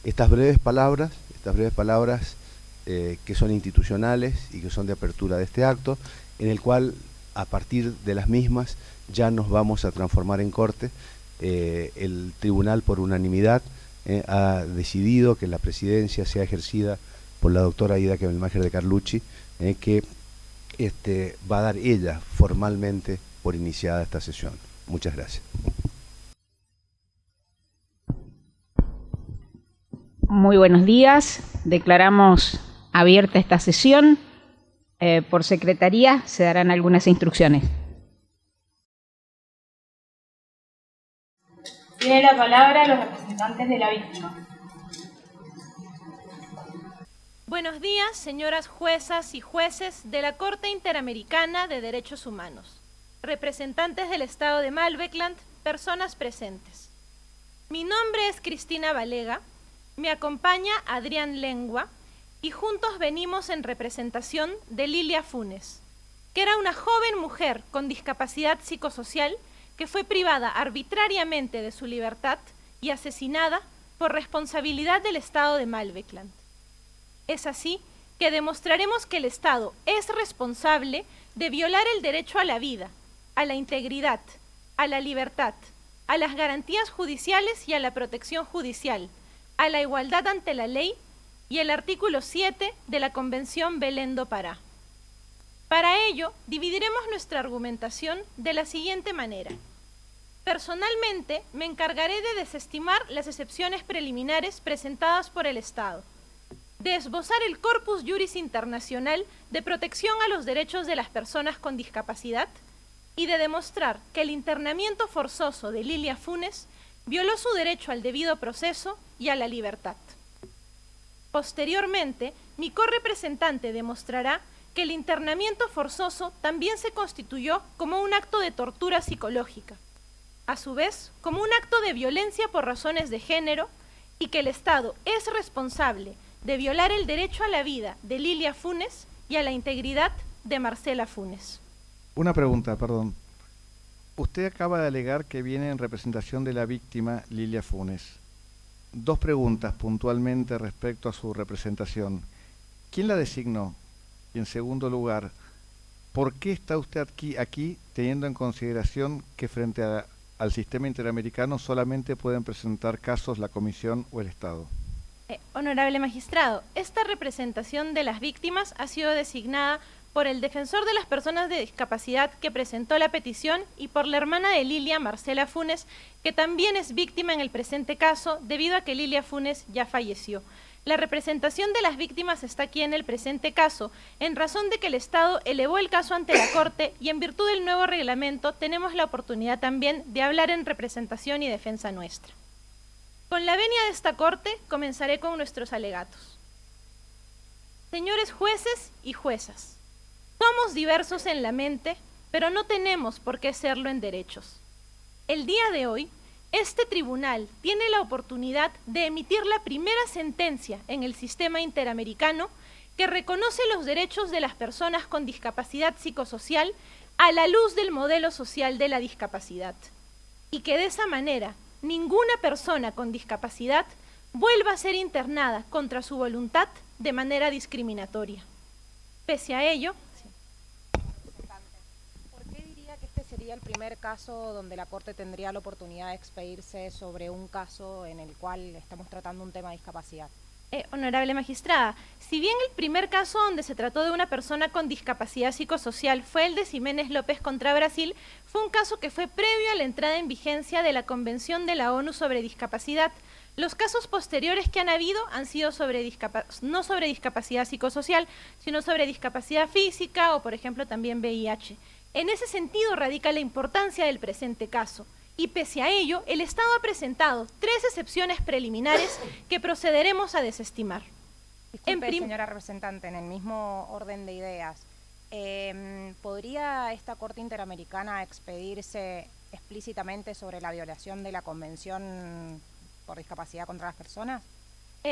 estas breves palabras que son institucionales y que son de apertura de este acto, en el cual a partir de las mismas ya nos vamos a transformar en corte. El tribunal por unanimidad ha decidido que la presidencia sea ejercida por la doctora Aida Kemmelmacher de Carlucci, que va a dar ella formalmente por iniciada esta sesión. Muchas gracias. Muy buenos días. Declaramos abierta esta sesión. Por secretaría se darán algunas instrucciones. Tiene la palabra los representantes de la víctima. Buenos días, señoras juezas y jueces de la Corte Interamericana de Derechos Humanos, representantes del Estado de Malvekland, personas presentes. Mi nombre es Cristina Valega, me acompaña Adrián Lengua y juntos venimos en representación de Lilia Funes, que era una joven mujer con discapacidad psicosocial que fue privada arbitrariamente de su libertad y asesinada por responsabilidad del Estado de Malvekland. Es así que demostraremos que el Estado es responsable de violar el derecho a la vida, a la integridad, a la libertad, a las garantías judiciales y a la protección judicial, a la igualdad ante la ley y el artículo 7 de la Convención Belém do Pará. Para ello, dividiremos nuestra argumentación de la siguiente manera. Personalmente, me encargaré de desestimar las excepciones preliminares presentadas por el Estado, de esbozar el corpus juris internacional de protección a los derechos de las personas con discapacidad y de demostrar que el internamiento forzoso de Lilia Funes violó su derecho al debido proceso y a la libertad. Posteriormente, mi correpresentante demostrará que el internamiento forzoso también se constituyó como un acto de tortura psicológica, a su vez como un acto de violencia por razones de género, y que el Estado es responsable de violar el derecho a la vida de Lilia Funes y a la integridad de Marcela Funes. Una pregunta, perdón. Usted acaba de alegar que viene en representación de la víctima Lilia Funes. Dos preguntas puntualmente respecto a su representación. ¿Quién la designó? Y en segundo lugar, ¿por qué está usted aquí teniendo en consideración que frente al sistema interamericano solamente pueden presentar casos la Comisión o el Estado? Honorable magistrado, esta representación de las víctimas ha sido designada por el defensor de las personas de discapacidad que presentó la petición y por la hermana de Lilia, Marcela Funes, que también es víctima en el presente caso debido a que Lilia Funes ya falleció. La representación de las víctimas está aquí en el presente caso, en razón de que el Estado elevó el caso ante la Corte y en virtud del nuevo reglamento tenemos la oportunidad también de hablar en representación y defensa nuestra. Con la venia de esta Corte comenzaré con nuestros alegatos. Señores jueces y juezas, somos diversos en la mente, pero no tenemos por qué serlo en derechos. El día de hoy, este tribunal tiene la oportunidad de emitir la primera sentencia en el sistema interamericano que reconoce los derechos de las personas con discapacidad psicosocial a la luz del modelo social de la discapacidad, y que de esa manera ninguna persona con discapacidad vuelva a ser internada contra su voluntad de manera discriminatoria. Pese a ello, ¿por qué diría que este sería el primer caso donde la Corte tendría la oportunidad de expedirse sobre un caso en el cual estamos tratando un tema de discapacidad? Honorable magistrada, si bien el primer caso donde se trató de una persona con discapacidad psicosocial fue el de Ximénez López contra Brasil, fue un caso que fue previo a la entrada en vigencia de la Convención de la ONU sobre discapacidad. Los casos posteriores que han habido han sido no sobre discapacidad psicosocial, sino sobre discapacidad física o, por ejemplo, también VIH. En ese sentido radica la importancia del presente caso. Y pese a ello, el Estado ha presentado 3 excepciones preliminares que procederemos a desestimar. Disculpe, señora representante, en el mismo orden de ideas, ¿podría esta Corte Interamericana expedirse explícitamente sobre la violación de la Convención por discapacidad contra las personas?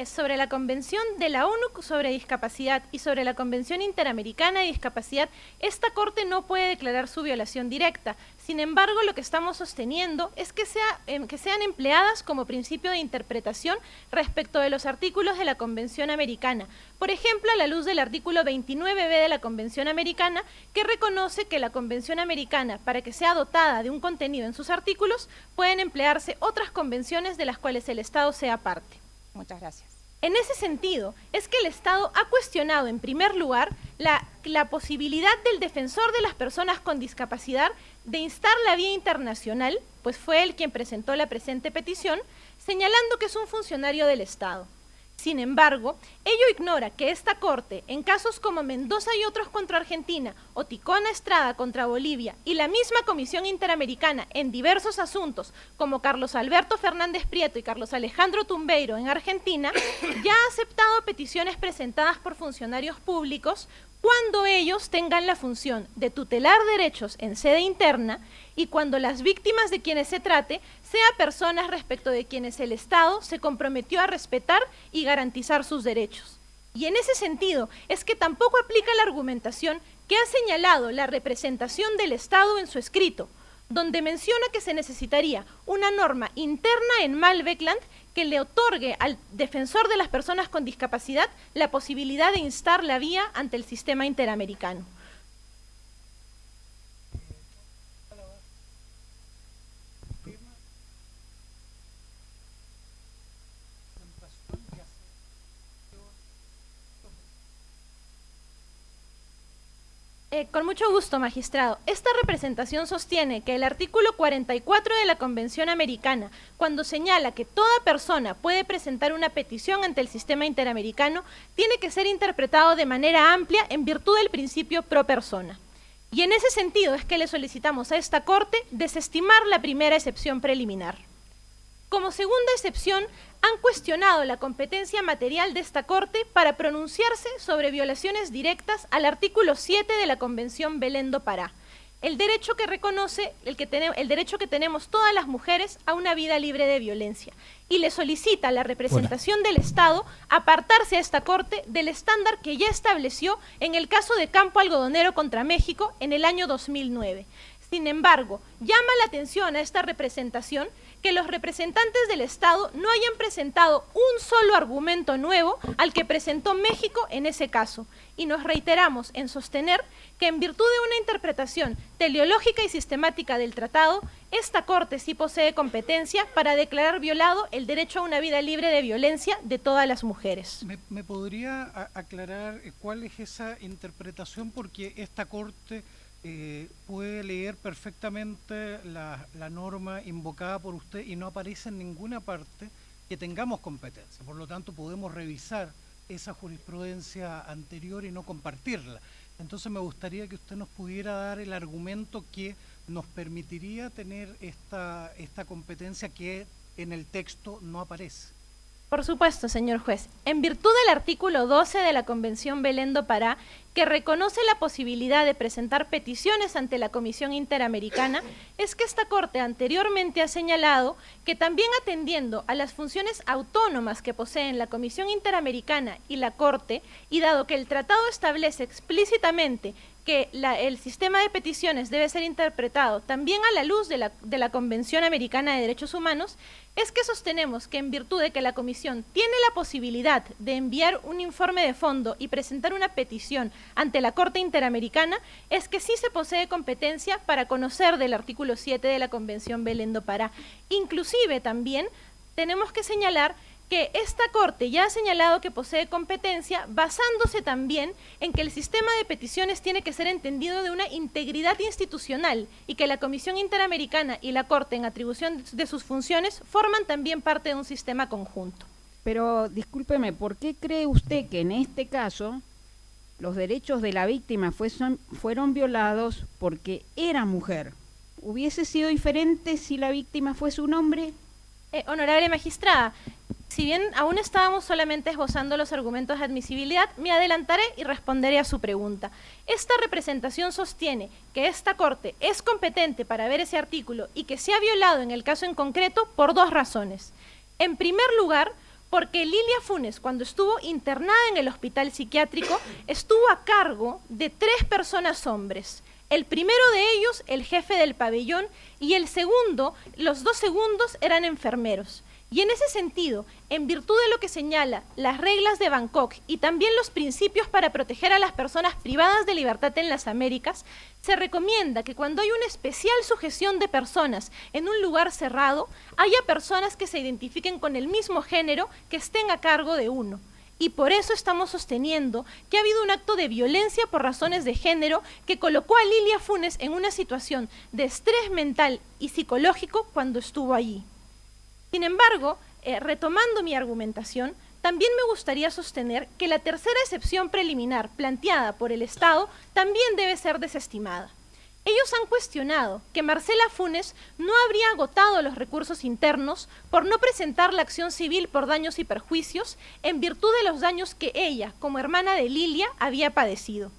Sobre la Convención de la ONU sobre Discapacidad y sobre la Convención Interamericana de Discapacidad, esta Corte no puede declarar su violación directa. Sin embargo, lo que estamos sosteniendo es que sean empleadas como principio de interpretación respecto de los artículos de la Convención Americana. Por ejemplo, a la luz del artículo 29b de la Convención Americana, que reconoce que la Convención Americana, para que sea dotada de un contenido en sus artículos, pueden emplearse otras convenciones de las cuales el Estado sea parte. Muchas gracias. En ese sentido, es que el Estado ha cuestionado, en primer lugar, la posibilidad del defensor de las personas con discapacidad de instar la vía internacional, pues fue él quien presentó la presente petición, señalando que es un funcionario del Estado. Sin embargo, ello ignora que esta Corte, en casos como Mendoza y otros contra Argentina, o Ticona Estrada contra Bolivia, y la misma Comisión Interamericana en diversos asuntos, como Carlos Alberto Fernández Prieto y Carlos Alejandro Tumbeiro en Argentina, ya ha aceptado peticiones presentadas por funcionarios públicos cuando ellos tengan la función de tutelar derechos en sede interna y cuando las víctimas de quienes se trate sean personas respecto de quienes el Estado se comprometió a respetar y garantizar sus derechos. Y en ese sentido es que tampoco aplica la argumentación que ha señalado la representación del Estado en su escrito, donde menciona que se necesitaría una norma interna en Malvekland que le otorgue al defensor de las personas con discapacidad la posibilidad de instar la vía ante el sistema interamericano. Con mucho gusto, magistrado. Esta representación sostiene que el artículo 44 de la Convención Americana, cuando señala que toda persona puede presentar una petición ante el sistema interamericano, tiene que ser interpretado de manera amplia en virtud del principio pro persona. Y en ese sentido es que le solicitamos a esta Corte desestimar la primera excepción preliminar. Como segunda excepción, han cuestionado la competencia material de esta Corte para pronunciarse sobre violaciones directas al artículo 7 de la Convención Belén do Pará, el derecho que reconoce, el derecho que tenemos todas las mujeres a una vida libre de violencia, y le solicita a la representación del Estado apartarse a esta Corte del estándar que ya estableció en el caso de Campo Algodonero contra México en el año 2009. Sin embargo, llama la atención a esta representación que los representantes del Estado no hayan presentado un solo argumento nuevo al que presentó México en ese caso, y nos reiteramos en sostener que en virtud de una interpretación teleológica y sistemática del tratado, esta Corte sí posee competencia para declarar violado el derecho a una vida libre de violencia de todas las mujeres. ¿Me podría aclarar cuál es esa interpretación? Porque esta Corte puede leer perfectamente la norma invocada por usted y no aparece en ninguna parte que tengamos competencia. Por lo tanto, podemos revisar esa jurisprudencia anterior y no compartirla. Entonces me gustaría que usted nos pudiera dar el argumento que nos permitiría tener esta competencia que en el texto no aparece. Por supuesto, señor juez. En virtud del artículo 12 de la Convención Belén do Pará, que reconoce la posibilidad de presentar peticiones ante la Comisión Interamericana, es que esta Corte anteriormente ha señalado que también atendiendo a las funciones autónomas que poseen la Comisión Interamericana y la Corte, y dado que el tratado establece explícitamente que el sistema de peticiones debe ser interpretado también a la luz de la Convención Americana de Derechos Humanos, es que sostenemos que en virtud de que la Comisión tiene la posibilidad de enviar un informe de fondo y presentar una petición ante la Corte Interamericana, es que sí se posee competencia para conocer del artículo 7 de la Convención Belén do Pará. Inclusive también tenemos que señalar que esta Corte ya ha señalado que posee competencia basándose también en que el sistema de peticiones tiene que ser entendido de una integridad institucional y que la Comisión Interamericana y la Corte en atribución de sus funciones forman también parte de un sistema conjunto. Pero discúlpeme, ¿por qué cree usted que en este caso los derechos de la víctima fueron violados porque era mujer? ¿Hubiese sido diferente si la víctima fuese un hombre? Honorable magistrada, si bien aún estábamos solamente esbozando los argumentos de admisibilidad, me adelantaré y responderé a su pregunta. Esta representación sostiene que esta Corte es competente para ver ese artículo y que se ha violado en el caso en concreto por dos razones. En primer lugar, porque Lilia Funes, cuando estuvo internada en el hospital psiquiátrico, estuvo a cargo de 3 personas hombres. El primero de ellos, el jefe del pabellón, y el segundo, los 2 segundos eran enfermeros. Y en ese sentido, en virtud de lo que señala las reglas de Bangkok y también los principios para proteger a las personas privadas de libertad en las Américas, se recomienda que cuando hay una especial sujeción de personas en un lugar cerrado, haya personas que se identifiquen con el mismo género que estén a cargo de uno. Y por eso estamos sosteniendo que ha habido un acto de violencia por razones de género que colocó a Lilia Funes en una situación de estrés mental y psicológico cuando estuvo allí. Sin embargo, retomando mi argumentación, también me gustaría sostener que la tercera excepción preliminar planteada por el Estado también debe ser desestimada. Ellos han cuestionado que Marcela Funes no habría agotado los recursos internos por no presentar la acción civil por daños y perjuicios en virtud de los daños que ella, como hermana de Lilia, había padecido.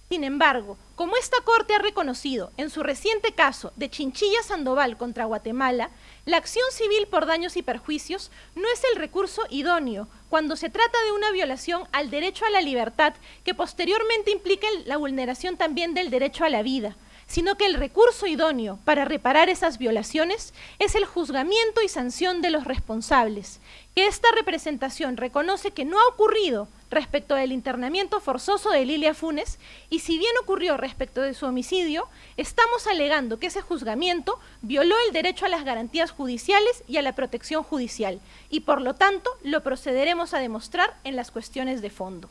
Sin embargo, como esta Corte ha reconocido en su reciente caso de Chinchilla Sandoval contra Guatemala, la acción civil por daños y perjuicios no es el recurso idóneo cuando se trata de una violación al derecho a la libertad que posteriormente implica la vulneración también del derecho a la vida, sino que el recurso idóneo para reparar esas violaciones es el juzgamiento y sanción de los responsables, que esta representación reconoce que no ha ocurrido respecto del internamiento forzoso de Lilia Funes, y si bien ocurrió respecto de su homicidio, estamos alegando que ese juzgamiento violó el derecho a las garantías judiciales y a la protección judicial, y por lo tanto lo procederemos a demostrar en las cuestiones de fondo.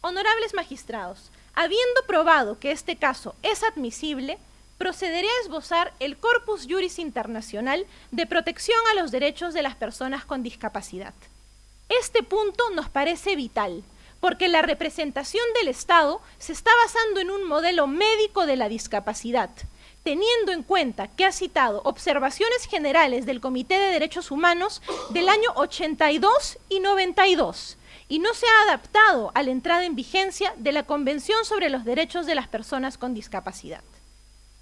Honorables magistrados, habiendo probado que este caso es admisible, procederé a esbozar el Corpus Juris Internacional de protección a los derechos de las personas con discapacidad. Este punto nos parece vital, porque la representación del Estado se está basando en un modelo médico de la discapacidad, teniendo en cuenta que ha citado observaciones generales del Comité de Derechos Humanos del año 82 y 92, y no se ha adaptado a la entrada en vigencia de la Convención sobre los Derechos de las Personas con Discapacidad.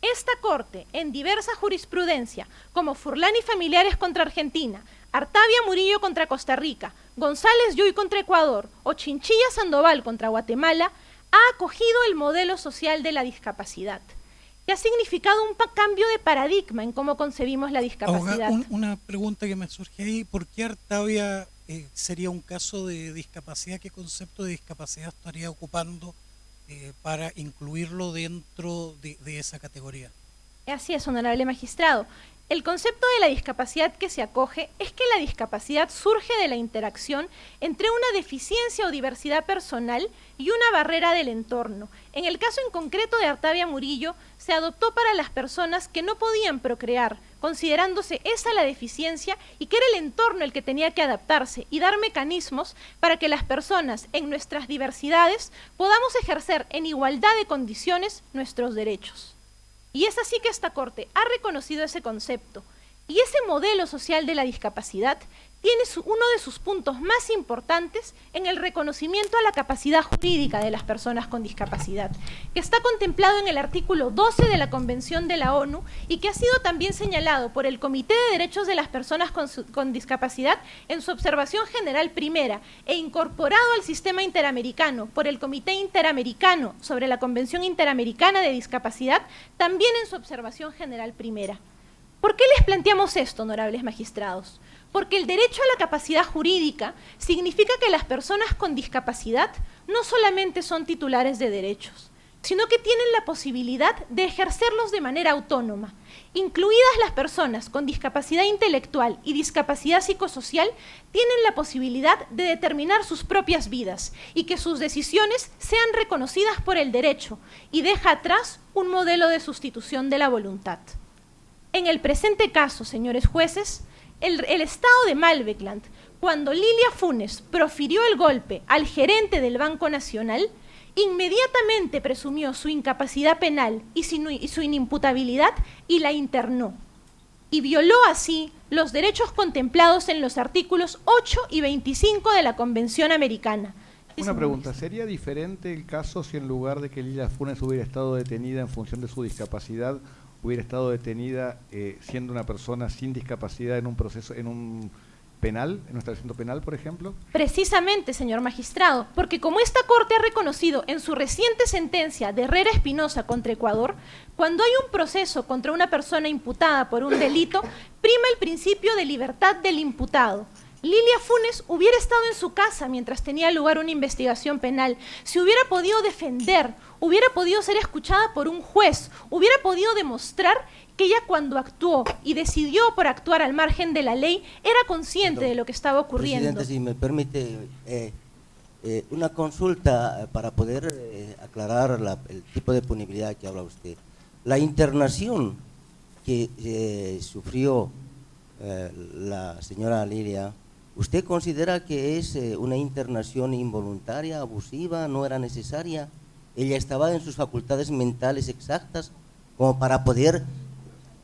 Esta Corte, en diversa jurisprudencia, como Furlan y Familiares contra Argentina, Artavia Murillo contra Costa Rica, González Yuy contra Ecuador o Chinchilla Sandoval contra Guatemala, ha acogido el modelo social de la discapacidad, que ha significado un cambio de paradigma en cómo concebimos la discapacidad. Una pregunta que me surge ahí, ¿por qué Artavia sería un caso de discapacidad? ¿Qué concepto de discapacidad estaría ocupando para incluirlo dentro de esa categoría? Así es, honorable magistrado. El concepto de la discapacidad que se acoge es que la discapacidad surge de la interacción entre una deficiencia o diversidad personal y una barrera del entorno. En el caso en concreto de Artavia Murillo, se adoptó para las personas que no podían procrear, considerándose esa la deficiencia y que era el entorno el que tenía que adaptarse y dar mecanismos para que las personas en nuestras diversidades podamos ejercer en igualdad de condiciones nuestros derechos. Y es así que esta Corte ha reconocido ese concepto, y ese modelo social de la discapacidad tiene uno de sus puntos más importantes en el reconocimiento a la capacidad jurídica de las personas con discapacidad, que está contemplado en el artículo 12 de la Convención de la ONU y que ha sido también señalado por el Comité de Derechos de las Personas con Discapacidad en su observación general primera e incorporado al sistema interamericano por el Comité Interamericano sobre la Convención Interamericana de Discapacidad, también en su observación general primera. ¿Por qué les planteamos esto, honorables magistrados? Porque el derecho a la capacidad jurídica significa que las personas con discapacidad no solamente son titulares de derechos, sino que tienen la posibilidad de ejercerlos de manera autónoma. Incluidas las personas con discapacidad intelectual y discapacidad psicosocial, tienen la posibilidad de determinar sus propias vidas y que sus decisiones sean reconocidas por el derecho, y deja atrás un modelo de sustitución de la voluntad. En el presente caso, señores jueces, el Estado de Malvekland, cuando Lilia Funes profirió el golpe al gerente del Banco Nacional, inmediatamente presumió su incapacidad penal y su inimputabilidad y la internó. Y violó así los derechos contemplados en los artículos 8 y 25 de la Convención Americana. Una pregunta, ¿sería diferente el caso si en lugar de que Lilia Funes hubiera estado detenida en función de su discapacidad, hubiera estado detenida siendo una persona sin discapacidad en un proceso, en un penal, en nuestro establecimiento penal, por ejemplo? Precisamente, señor magistrado, porque como esta Corte ha reconocido en su reciente sentencia de Herrera Espinosa contra Ecuador, cuando hay un proceso contra una persona imputada por un delito, prima el principio de libertad del imputado. Lilia Funes hubiera estado en su casa mientras tenía lugar una investigación penal, se hubiera podido defender, hubiera podido ser escuchada por un juez, hubiera podido demostrar que ella cuando actuó y decidió por actuar al margen de la ley era consciente de lo que estaba ocurriendo. Presidente, si me permite una consulta para poder aclarar el tipo de punibilidad que habla usted. La internación que sufrió la señora Lilia, ¿usted considera que es una internación involuntaria, abusiva, no era necesaria? ¿Ella estaba en sus facultades mentales exactas como para poder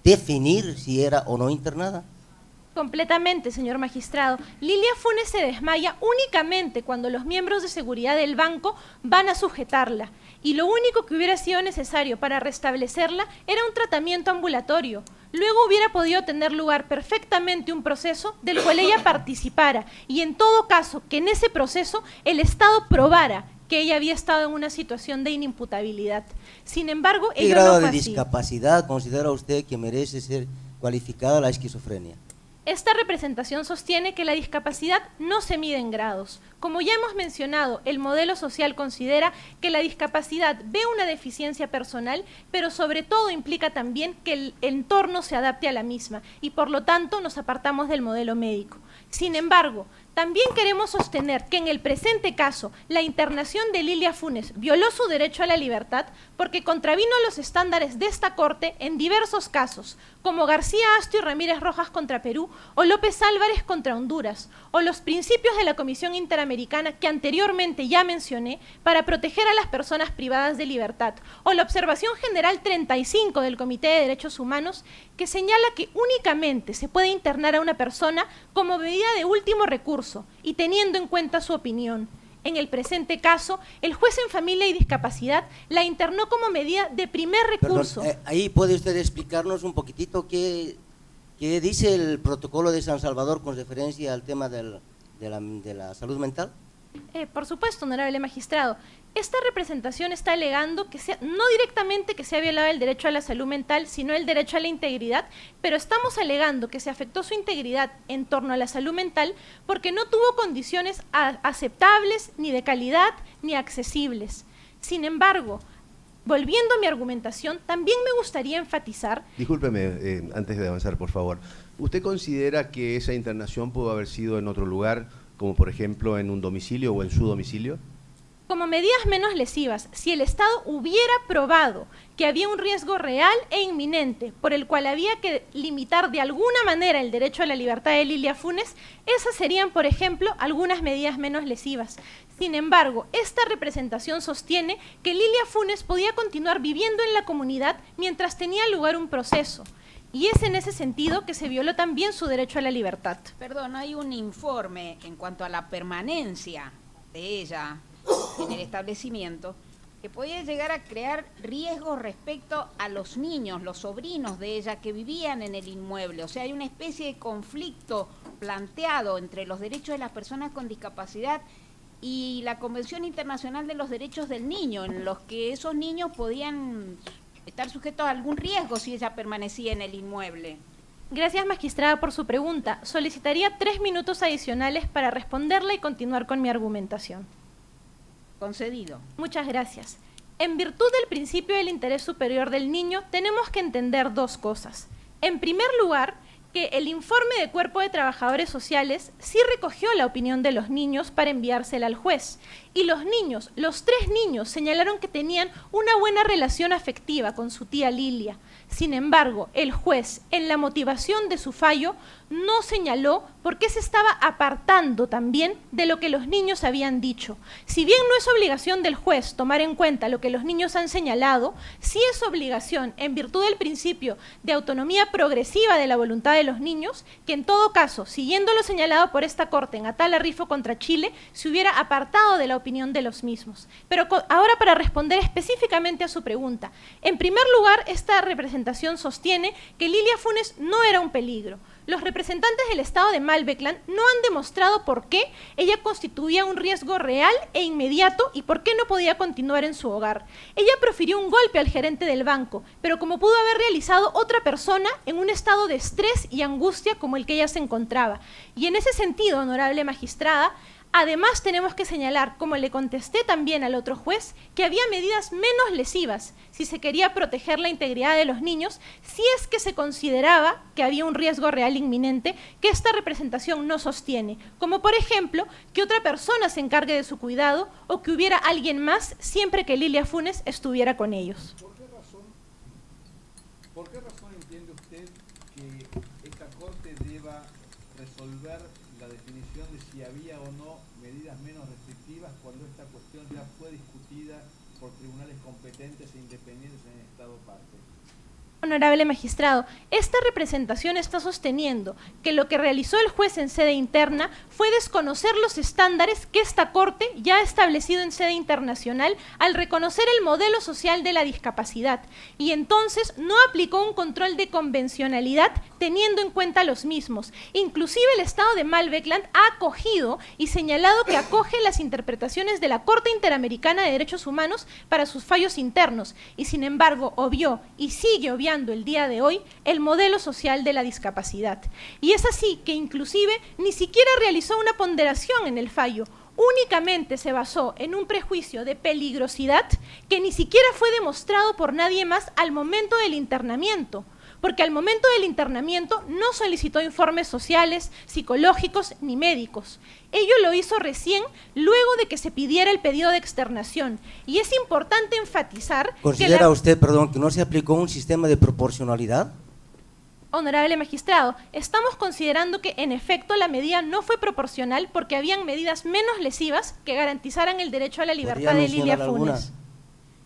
definir si era o no internada? Completamente, señor magistrado. Lilia Funes se desmaya únicamente cuando los miembros de seguridad del banco van a sujetarla. Y lo único que hubiera sido necesario para restablecerla era un tratamiento ambulatorio. Luego hubiera podido tener lugar perfectamente un proceso del cual ella participara. Y en todo caso, que en ese proceso el Estado probara que ella había estado en una situación de inimputabilidad. Sin embargo, ¿qué ello grado no fue de así. discapacidad considera usted que merece ser cualificada la esquizofrenia? Esta representación sostiene que la discapacidad no se mide en grados. Como ya hemos mencionado, el modelo social considera que la discapacidad ve una deficiencia personal, pero sobre todo implica también que el entorno se adapte a la misma y por lo tanto nos apartamos del modelo médico. Sin embargo, también queremos sostener que en el presente caso la internación de Lilia Funes violó su derecho a la libertad porque contravino los estándares de esta Corte en diversos casos, como García Astio y Ramírez Rojas contra Perú o López Álvarez contra Honduras, o los principios de la Comisión Interamericana que anteriormente ya mencioné para proteger a las personas privadas de libertad, o la Observación General 35 del Comité de Derechos Humanos que señala que únicamente se puede internar a una persona como medida de último recurso y teniendo en cuenta su opinión. En el presente caso, el juez en familia y discapacidad la internó como medida de primer recurso. Perdón, ahí puede usted explicarnos un poquitito qué dice el protocolo de San Salvador con referencia al tema de la salud mental. Por supuesto, honorable magistrado. Esta representación está alegando que no directamente que se ha violado el derecho a la salud mental, sino el derecho a la integridad, pero estamos alegando que se afectó su integridad en torno a la salud mental porque no tuvo condiciones aceptables, ni de calidad, ni accesibles. Sin embargo, volviendo a mi argumentación, también me gustaría enfatizar… Discúlpeme, antes de avanzar, por favor. ¿Usted considera que esa internación pudo haber sido en otro lugar, como por ejemplo en un domicilio o en su domicilio? Como medidas menos lesivas, si el Estado hubiera probado que había un riesgo real e inminente por el cual había que limitar de alguna manera el derecho a la libertad de Lilia Funes, esas serían, por ejemplo, algunas medidas menos lesivas. Sin embargo, esta representación sostiene que Lilia Funes podía continuar viviendo en la comunidad mientras tenía lugar un proceso. Y es en ese sentido que se violó también su derecho a la libertad. Perdón, hay un informe en cuanto a la permanencia de ella en el establecimiento que podía llegar a crear riesgos respecto a los niños, los sobrinos de ella que vivían en el inmueble. O sea, hay una especie de conflicto planteado entre los derechos de las personas con discapacidad y la Convención Internacional de los Derechos del Niño, en los que esos niños podían estar sujetos a algún riesgo si ella permanecía en el inmueble. Gracias, magistrada, por su pregunta. Solicitaría 3 minutos adicionales para responderla y continuar con mi argumentación. Concedido. Muchas gracias. En virtud del principio del interés superior del niño, tenemos que entender dos cosas. En primer lugar, que el informe de Cuerpo de Trabajadores Sociales sí recogió la opinión de los niños para enviársela al juez. Y los niños, los 3 niños, señalaron que tenían una buena relación afectiva con su tía Lilia. Sin embargo, el juez, en la motivación de su fallo, no señaló por qué se estaba apartando también de lo que los niños habían dicho. Si bien no es obligación del juez tomar en cuenta lo que los niños han señalado, sí es obligación, en virtud del principio de autonomía progresiva de la voluntad de los niños, que en todo caso, siguiendo lo señalado por esta Corte en Atala Rifo contra Chile, se hubiera apartado de la opinión de los mismos. Pero ahora, para responder específicamente a su pregunta, en primer lugar, esta representación sostiene que Lilia Funes no era un peligro. los representantes del Estado de Malvekland no han demostrado por qué ella constituía un riesgo real e inmediato y por qué no podía continuar en su hogar. Ella profirió un golpe al gerente del banco, pero como pudo haber realizado otra persona en un estado de estrés y angustia como el que ella se encontraba. Y en ese sentido, honorable magistrada, además tenemos que señalar, como le contesté también al otro juez, que había medidas menos lesivas si se quería proteger la integridad de los niños, si es que se consideraba que había un riesgo real inminente que esta representación no sostiene, como por ejemplo que otra persona se encargue de su cuidado o que hubiera alguien más siempre que Lilia Funes estuviera con ellos. ¿Por qué razón entiende usted que esta Corte deba resolver la definición de si había o no medidas menos restrictivas cuando esta cuestión ya fue discutida por tribunales competentes e independientes en el Estado parte? Honorable magistrado, esta representación está sosteniendo que lo que realizó el juez en sede interna fue desconocer los estándares que esta Corte ya ha establecido en sede internacional al reconocer el modelo social de la discapacidad y entonces no aplicó un control de convencionalidad teniendo en cuenta los mismos. Inclusive el Estado de Malvekland ha acogido y señalado que acoge las interpretaciones de la Corte Interamericana de Derechos Humanos para sus fallos internos y sin embargo obvió y sigue obviando el día de hoy el modelo social de la discapacidad. Y es así que inclusive ni siquiera realizó una ponderación en el fallo, únicamente se basó en un prejuicio de peligrosidad que ni siquiera fue demostrado por nadie más al momento del internamiento, porque al momento del internamiento no solicitó informes sociales, psicológicos ni médicos. Ello lo hizo recién luego de que se pidiera el pedido de externación. Y es importante enfatizar ¿Considera usted, perdón, que no se aplicó un sistema de proporcionalidad? Honorable magistrado, estamos considerando que en efecto la medida no fue proporcional porque habían medidas menos lesivas que garantizaran el derecho a la libertad de Lilia Funes.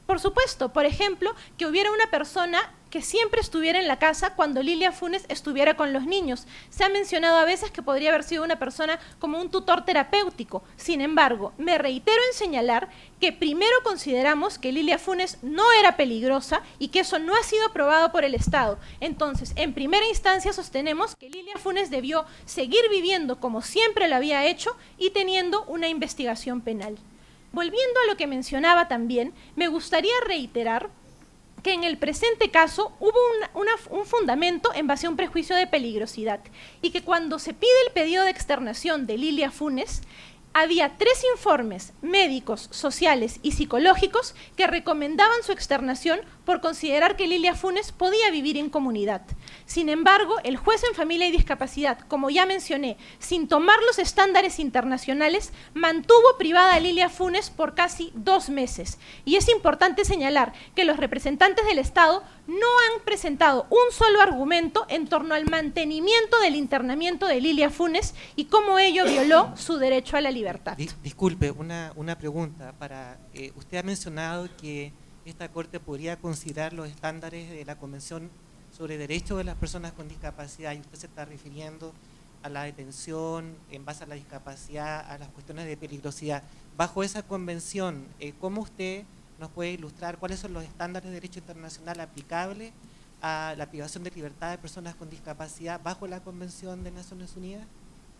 Por supuesto, por ejemplo, que hubiera una persona que siempre estuviera en la casa cuando Lilia Funes estuviera con los niños. Se ha mencionado a veces que podría haber sido una persona como un tutor terapéutico. Sin embargo, me reitero en señalar que primero consideramos que Lilia Funes no era peligrosa y que eso no ha sido aprobado por el Estado. Entonces, en primera instancia sostenemos que Lilia Funes debió seguir viviendo como siempre lo había hecho y teniendo una investigación penal. Volviendo a lo que mencionaba también, me gustaría reiterar que en el presente caso hubo un fundamento en base a un prejuicio de peligrosidad y que cuando se pide el pedido de externación de Lilia Funes, había 3 informes médicos, sociales y psicológicos que recomendaban su externación por considerar que Lilia Funes podía vivir en comunidad. Sin embargo, el juez en Familia y Discapacidad, como ya mencioné, sin tomar los estándares internacionales, mantuvo privada a Lilia Funes por casi 2 meses. Y es importante señalar que los representantes del Estado no han presentado un solo argumento en torno al mantenimiento del internamiento de Lilia Funes y cómo ello violó su derecho a la libertad. Disculpe, una pregunta. Usted ha mencionado que esta Corte podría considerar los estándares de la Convención sobre Derechos de las Personas con Discapacidad y usted se está refiriendo a la detención en base a la discapacidad, a las cuestiones de peligrosidad. Bajo esa convención, ¿cómo usted nos puede ilustrar cuáles son los estándares de derecho internacional aplicables a la privación de libertad de personas con discapacidad bajo la Convención de Naciones Unidas?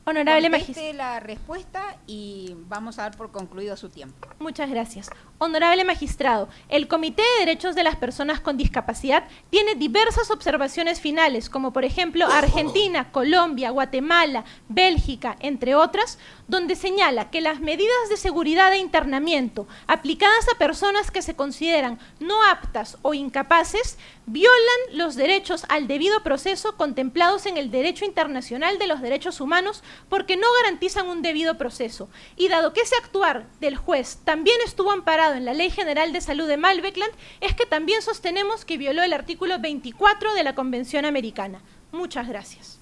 Honorable Conteste la respuesta y vamos a dar por concluido su tiempo. Muchas gracias. Honorable magistrado, el Comité de Derechos de las Personas con Discapacidad tiene diversas observaciones finales, como por ejemplo Argentina, Colombia, Guatemala, Bélgica, entre otras, donde señala que las medidas de seguridad de internamiento aplicadas a personas que se consideran no aptas o incapaces violan los derechos al debido proceso contemplados en el derecho internacional de los derechos humanos porque no garantizan un debido proceso. Y dado que ese actuar del juez también estuvo amparado en la Ley General de Salud de Malvekland, es que también sostenemos que violó el artículo 24 de la Convención Americana. Muchas gracias.